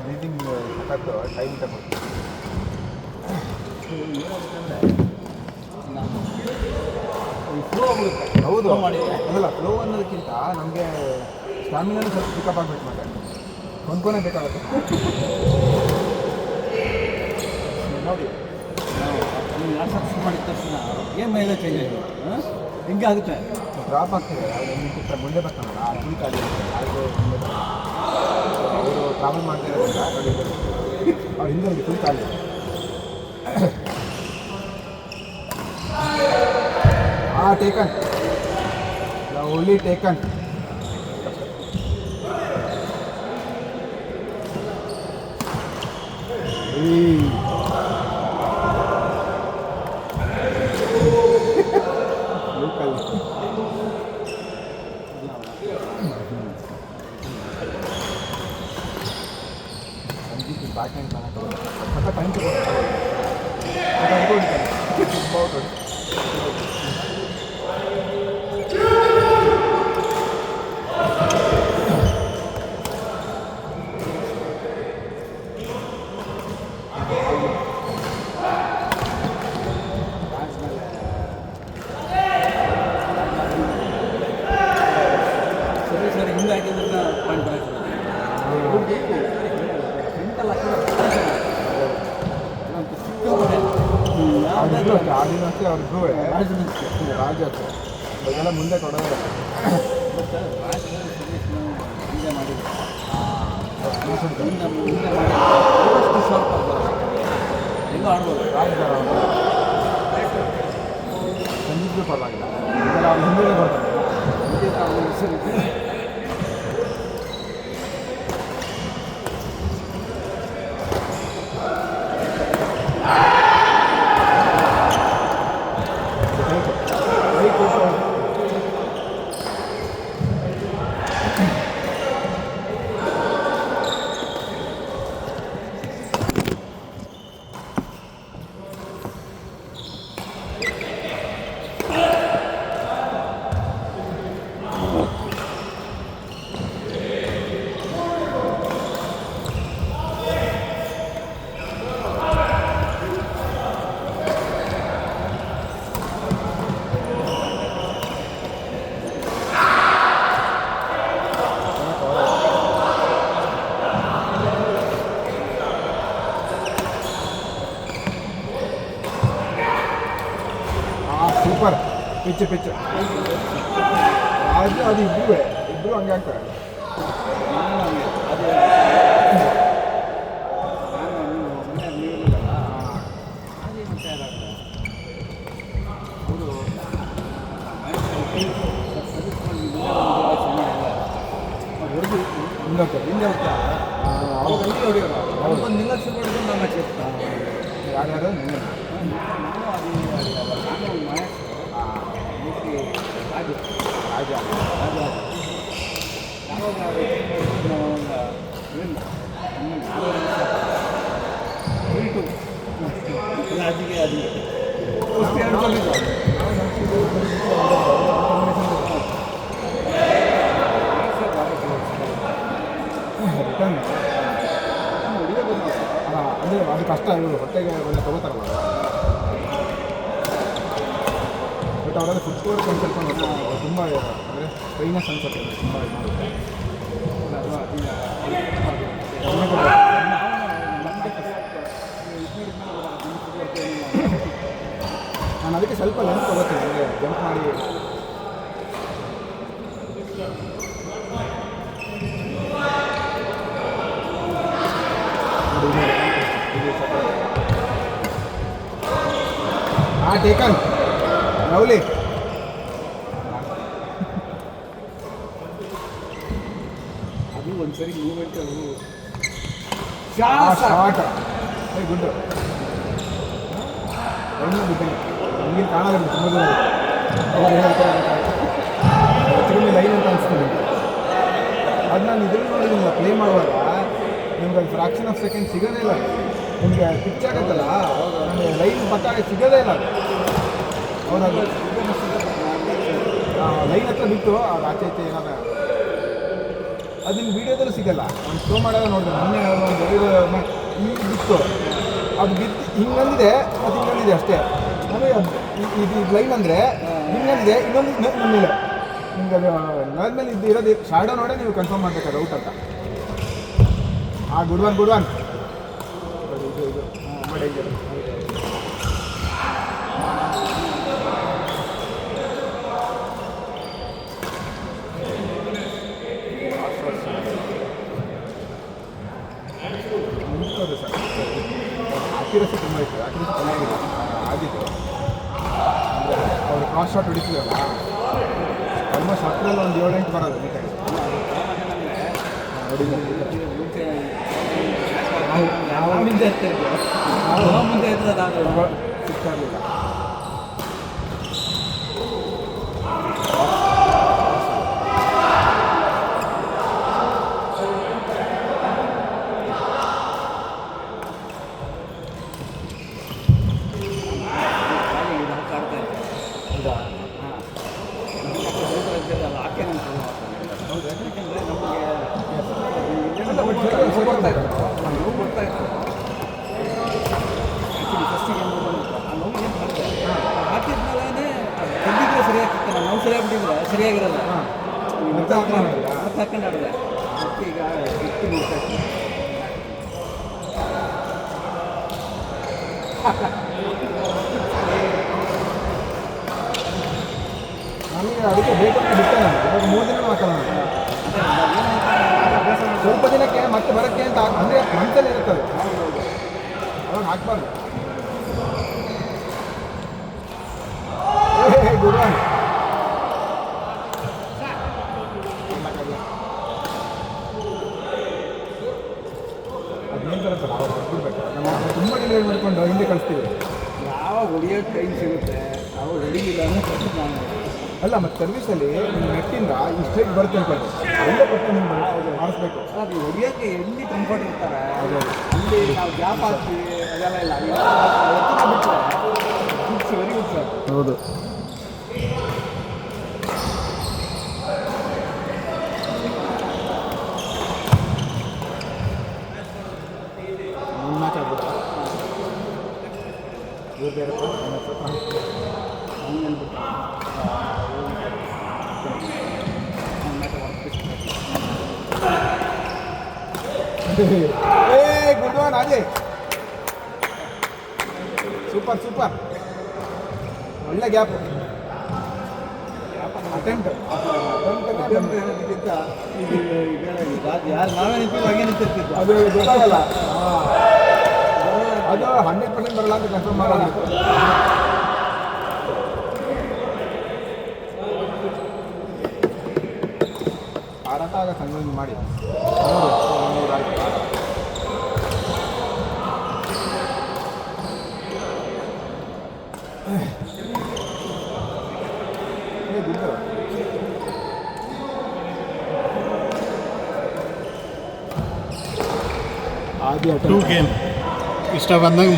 Breathing ಸಖತ್ತು time ತಗೊಳ್ತೀವಿ. Flow ಆಗ್ಬಿಡುತ್ತೆ. ಹೌದು ಮಾಡಿ ಅದಲ್ಲ, ಫ್ಲೋ ಅನ್ನೋದಕ್ಕಿಂತ ನಮಗೆ ಸ್ಟಾಮಿನಾನು ಸ್ವಲ್ಪ ಪಿಕಪ್ ಆಗಬೇಕು. ಮತ್ತೆ ಕೊಂದ್ಕೊನೇ ಬೇಕಾಗುತ್ತೆ ನೋಡಿ. ನೀವು ಯಾವ ಸಕ್ಸಸ್ ಮಾಡಿದ ತಕ್ಷಣ ಏನು ಮೈಲೇಜ್ ಚೇಂಜ್ ಆಗಿದೆ, ಹಿಂಗೆ ಆಗುತ್ತೆ. ಡ್ರಾಪ್ ಆಗ್ತದೆ. ಅದು ಮುಂದೆ ಬರ್ತಾನಲ್ಲ ಆ ಟ್ವೀಟ್ ಆಗಿ ಅದು ಅವರು ಟ್ರಾವೆಲ್ ಮಾಡ್ತಾ ಇರೋದ್ರಿಂದ ನೋಡಿ, ಅವ್ರು ಹಿಂದೆ ಒಂದು ಟ್ವೀಟ್ ಆಗಿದೆ. Taken only taken. Sanjeet back hand ಚೆನ್ನಾಗಿ ಟೈಮ್ ತಗೊಂಡು ಸರಿ ಹಿಂಗೆ ಹಾಕಿದ್ರೆ ಪಾಯಿಂಟ್ ಬರೋದು. ಆಡಿನೂ ಅಷ್ಟೇ, ಅವ್ರಿಗೂ ರಾಜ ಅಷ್ಟೇ ಅದೆಲ್ಲ ಮುಂದೆ ಕೊಡೋದು. ಹೆಂಗೆ ಆಡ್ಬೋದು ರಾಜದಾರ ಸಂಜೀತ್ಗೂ ಪರವಾಗಿಲ್ಲ, ಇದೆಲ್ಲ ಅವ್ರು ಹಿಂದೆ ಬರ್ತಾರೆ. ಸೂಪರ್ ಪಿಚ್ಚು ಅದು ಇಬ್ಬರು ಹಂಗೆ ಆಗ್ತಾರೆ. ಹಿಂದೆ ಹೋಗ್ತಾ ಒಂದು ನಿಲ್ಲಕ್ಷ ಕೊಡಿದ್ರೆ ನಮ್ಮ ಚೆಪ್ತಾ ಯಾರ್ಯಾರು ರಾಜಿಗೆ ಅದು ರಿಟರ್ನ್ ಅಂದರೆ ಅದು ಕಷ್ಟ. ಇವರು ಹೊಟ್ಟೆಗೆ ಎಲ್ಲ ತಗೋತಾರಲ್ಲ, ಬಟ್ ಅವರೆಲ್ಲ ಫುಟ್ವರ್ಕ್ ಒಂದು ಸ್ವಲ್ಪ ತುಂಬ ಅಂದರೆ ಟ್ರೈನಸ್ ಅನ್ಸುತ್ತೆ, ತುಂಬ ಇದು ಮಾಡುತ್ತೆ. ನಾನು ಅದಕ್ಕೆ ಸ್ವಲ್ಪ ಲೆಂತ್ ತಗೋತೀನಿ, ಅಂದರೆ ಜಂಪ್ ಮಾಡಿ ಟೇಕನ್ ಲವ್ಲಿ. ಅದು ಒಂದ್ಸರಿ ಮೂವ್ಮೆಂಟ್ ಶಾರ್ಟ್ ಗುಡ್ ನಿಮಗೆ ಕಾಣಲ್ಲ, ತುಂಬ ದೂರ ಅವ್ರು ಹೇಳ್ತಾರೆ ತಿರುಗಿ ಲೈನ್ ಅಂತ ಅನಿಸ್ತೀನಿ. ಅದು ನಾನು ಇದ್ರಲ್ಲಿ ನೋಡಿದಿಲ್ಲ, ಪ್ಲೇ ಮಾಡುವಾಗ ನಿಮ್ಗೆ ಅದು ಫ್ರಾಕ್ಷನ್ ಆಫ್ ಸೆಕೆಂಡ್ ಸಿಗೋದೇ ಇಲ್ಲ. ನಿಮಗೆ ಪಿಚ್ ಆಗುತ್ತಲ್ಲ, ನನಗೆ ಲೈನ್ ಪಟ್ಟಾಗ ಸಿಗೋದೇ ಇಲ್ಲ. ಅವ್ರು ಅದು ಲೈನ್ ಹತ್ರ ಬಿಟ್ಟು ಅದು ಆಚೆ ಏನಾದ ಅದು ನಿಮ್ಮ ವೀಡಿಯೋದಲ್ಲೂ ಸಿಗಲ್ಲ. ನಾನು ಶೋ ಮಾಡಾಗ ನೋಡಿದೆ ಮೊನ್ನೆ ಒಂದು ಬಿತ್ತು ಅದು ಬಿತ್ತು ಹಿಂಗಂದಿದೆ ಮತ್ತು ಹಿಂಗಂದಿದೆ ಅಷ್ಟೇ. ಆಮೇಲೆ ಇದು ಲೈನ್ ಅಂದರೆ ಹಿಂಗಂದಿದೆ ಇನ್ನೊಂದು ಮೇಲೆ ನಿಮ್ಗೆ ಅದು ಮೇಲೆ ಇದು ಇರೋದು ಶಾಡೋ ನೋಡೇ ನೀವು ಕನ್ಫರ್ಮ್ ಮಾಡಬೇಕಾದ್ರೆ ಔಟ್ ಅಂತ. ಗುಡ್ ಒನ್ ಇದು ತುಂಬ ಡೇಂಜರ್. ನಿಂತ್ಕೋದು ಸರ್, ಅಕ್ಯುರಸಿ ತುಂಬ ಇತ್ತು, ಅಕ್ಯುರಸಿ ಚೆನ್ನಾಗಿದೆ ಆಗಿತ್ತು. ಅಂದರೆ ಅವರು ಕ್ರಾಸ್ ಶಾಟ್ ಹೊಡಿತಿದ್ರಲ್ಲ ಆಲ್ಮೋಸ್ಟ್ ಹತ್ತರಲ್ಲಿ ಒಂದು 7-8 ಬರೋದು ನೀಟಾಗಿ ನಾವು ಮುಂದೆ ಇರ್ತಿದ್ವಿ, ನಾವು ಮುಂದೆ ಇರ್ತದೆ ನಾವು ಸಿಗ್ತಾಯಿರಲಿಲ್ಲ. ನಾವು ಸರಿಯಾಗ್ಬಿಟ್ಟಿದ್ರೆ ಸರಿಯಾಗಿರಲ್ಲ. ಮತ್ತೆ ಹಾಕೊಂಡು ಆಡಿದೆ ಮತ್ತೆ ಈಗ ಇಟ್ಟು ಬಿಡ್ತಾ ಇತ್ತು. ನನಗೆ ಅದಕ್ಕೆ ಬೇಕಂತ ಬಿಟ್ಟೆ ನಾನು. ಇವಾಗ 3 ದಿನ ಹಾಕಲ್ಲ ನಾನು. ಸ್ವಲ್ಪ ದಿನಕ್ಕೆ ಮತ್ತೆ ಬರೋಕ್ಕೆ ಅಂತ ಅಂದರೆ ಮನಸ್ಸಲ್ಲಿ ಇರ್ತದೆ, ಅವಾಗ ಹಾಕ್ಬಾರ್ದು. Good one. ಅದೇನು ಬರುತ್ತಲ್ಲ ಅವಾಗ ಬಿಡ್ಬೇಕು. ನಾವು ತುಂಬ ಡಿಲಿವರಿ ಮಾಡ್ಕೊಂಡು ಹಿಂದೆ ಕಳಿಸ್ತೀವಿ. ಯಾವಾಗ ಹೊಡಿಯೋಕ್ಕೆ ಟೈಮ್ ಸಿಗುತ್ತೆ ಅವಾಗ ಹೊಡಿಲಿಲ್ಲ ಅಂದರೆ ಫಸ್ಟ್ ನಾನು ಅಲ್ಲ ಮತ್ತು ಸರ್ವಿಸಲ್ಲಿ ನಿಮ್ಮ ನೆಟ್ಟಿಂದ ಈ ಸ್ಟ್ರೈಟ್ ಬರುತ್ತೆ ಅನ್ಕೊಂಡು ಅಲ್ಲೇ ಕೊಟ್ಟು ನಿಮ್ಗೆ ಮಾಡಿಸ್ಬೇಕು. ಅದು ಹೊಡಿಯೋಕ್ಕೆ ಎಲ್ಲಿ ಕಂಫರ್ಟ್ ಇರ್ತಾರೆ ಹೌದು. ಅಲ್ಲಿ ನಾವು ಗ್ಯಾಪ್ ಹಾಕ್ತೀವಿ ಅದೆಲ್ಲ ಇಲ್ಲ. ಬಿಟ್ಟರೆ ಇಟ್ಸ್ ವೆರಿ ಗುಡ್ ಸರ್. ಹೌದು. ಮ್ಯಾಚ್ ಆಗ್ಬೋದು ಇವ್ರು ಬೇರೆ ಗುಡ್ ಒನ್ ಅಜಯ್. ಸೂಪರ್ ಒಳ್ಳೆ ಗ್ಯಾಪ್ ಅಟೆಂಪ್ಟ್ ಹೇಳೋದಕ್ಕಿಂತ ಈಗ ಯಾರು ನಾವೇ ನಿಂತಿದ್ದು ಹಾಗೆ ನಿಂತಿರ್ತಿದ್ದು. ಅದು ಗೊತ್ತಾಗಲ್ಲ. ಅದು 100% ಬರಲ್ಲ ಅಂತ ಕನ್ಫರ್ಮ್ ಮಾಡೋದು. ಆಡಾಟ ಆಗ ಸಂಘ ಮಾಡಿ ಆದಿ 2 ಗೇಮ್ ಇಷ್ಟ ಬಂದಾಗ